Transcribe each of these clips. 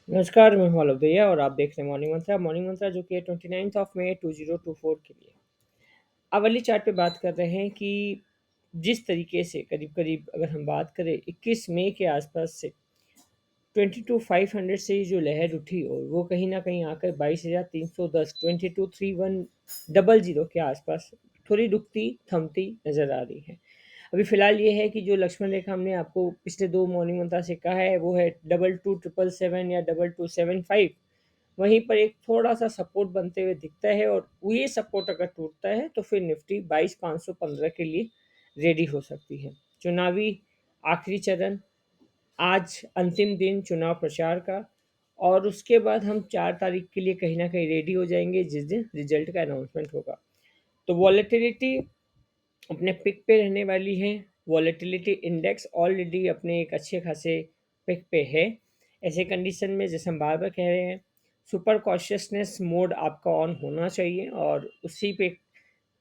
नमस्कार, मैं हूँ आलोक दहिया और आप देख रहे हैं मॉर्निंग मंत्रा जो कि है 29 ऑफ मई 2024 के लिए। अवली चार्ट पे बात कर रहे हैं कि जिस तरीके से करीब करीब अगर हम बात करें 21 मई के आसपास से 22,500 से जो लहर उठी और वो कहीं ना कहीं आकर 22,310 22,300 के आसपास थोड़ी रुकती थमती नजर आ रही है। अभी फिलहाल ये है कि जो लक्ष्मण रेखा हमने आपको पिछले दो मॉर्निंग मंत्रा से कहा है वो है 22,777 या 22,775। वहीं पर एक थोड़ा-सा सपोर्ट बनते हुए दिखता है और ये सपोर्ट अगर टूटता है तो फिर निफ्टी 22,515 के लिए रेडी हो सकती है। चुनावी आखिरी चरण, आज अंतिम दिन चुनाव प्रचार का और उसके बाद हम 4 तारीख के लिए कहीं न कहीं रेडी हो जाएँगे जिस दिन रिज़ल्ट का अनाउंसमेंट होगा। तो वॉलेटिलिटी अपने पिक पे रहने वाली है। वॉलेटिलिटी इंडेक्स ऑलरेडी अपने एक अच्छे खासे पिक पे है। ऐसे कंडीशन में जैसे हम बार बार कह रहे हैं, सुपर कॉशियसनेस मोड आपका ऑन होना चाहिए और उसी पे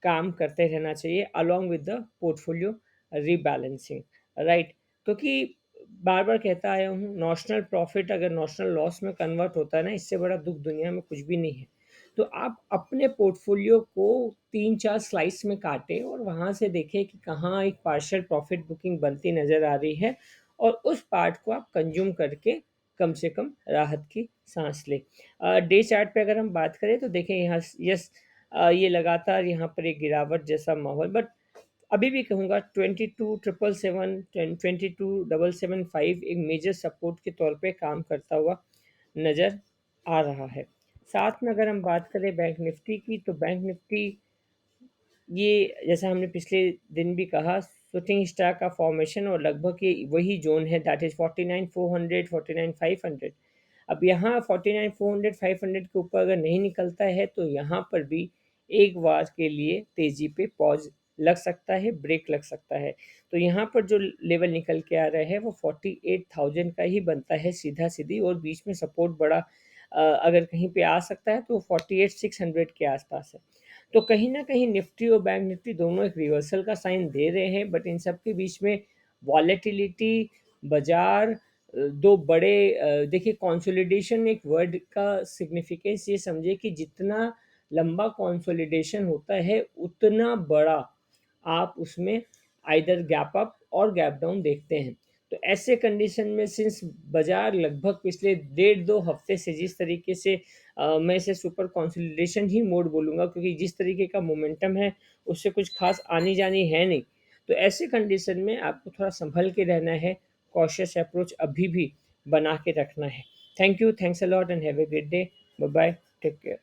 काम करते रहना चाहिए along with the portfolio rebalancing, right. क्योंकि बार बार कहता आया हूँ, नॉशनल प्रॉफिट अगर नॉशनल लॉस में कन्वर्ट होता है ना, इससे बड़ा दुख दुनिया में कुछ भी नहीं है। तो आप अपने पोर्टफोलियो को 3-4 स्लाइस में काटें और वहाँ से देखें कि कहाँ एक पार्शियल प्रॉफिट बुकिंग बनती नज़र आ रही है और उस पार्ट को आप कंज्यूम करके कम से कम राहत की सांस लें। डे चार्ट पे अगर हम बात करें तो देखें यहाँ यस, ये लगातार यहाँ पर एक गिरावट जैसा माहौल, बट अभी भी कहूँगा 22,777 22,775 एक मेजर सपोर्ट के तौर पे काम करता हुआ नज़र आ रहा है। साथ में अगर हम बात करें बैंक निफ्टी की, तो बैंक निफ्टी ये जैसा हमने पिछले दिन भी कहा, शूटिंग स्टार का फॉर्मेशन और लगभग ये वही जोन है, दैट इज़ 49,400 49,500। अब यहाँ 49,400 500 के ऊपर अगर नहीं निकलता है तो यहाँ पर भी एक बार के लिए तेज़ी पे पॉज लग सकता है, ब्रेक लग सकता है। तो यहाँ पर जो लेवल निकल के आ रहा है वो 48,000 का ही बनता है सीधा सीधी, और बीच में सपोर्ट बड़ा अगर कहीं पे आ सकता है तो 48,600 के आसपास है। तो कहीं न कहीं निफ्टी और बैंक निफ्टी दोनों एक रिवर्सल का साइन दे रहे हैं, बट इन सब के बीच में वॉलेटिलिटी, बाज़ार, 2 बड़े देखिए, कंसोलिडेशन एक वर्ड का सिग्निफिकेंस ये समझिए कि जितना लंबा कंसोलिडेशन होता है, उतना बड़ा आप उसमें आइदर गैप अप और गैप डाउन देखते हैं। तो ऐसे कंडीशन में सिंस बाज़ार लगभग पिछले डेढ़ 2 हफ्ते से जिस तरीके से मैं इसे सुपर कंसोलिडेशन ही मोड बोलूँगा, क्योंकि जिस तरीके का मोमेंटम है, उससे कुछ ख़ास आनी-जानी है नहीं। तो ऐसे कंडीशन में आपको थोड़ा सँभल के रहना है, कॉशियस अप्रोच अभी भी बना के रखना है। Thank you, thanks a lot and have a great day. Bye bye, take care.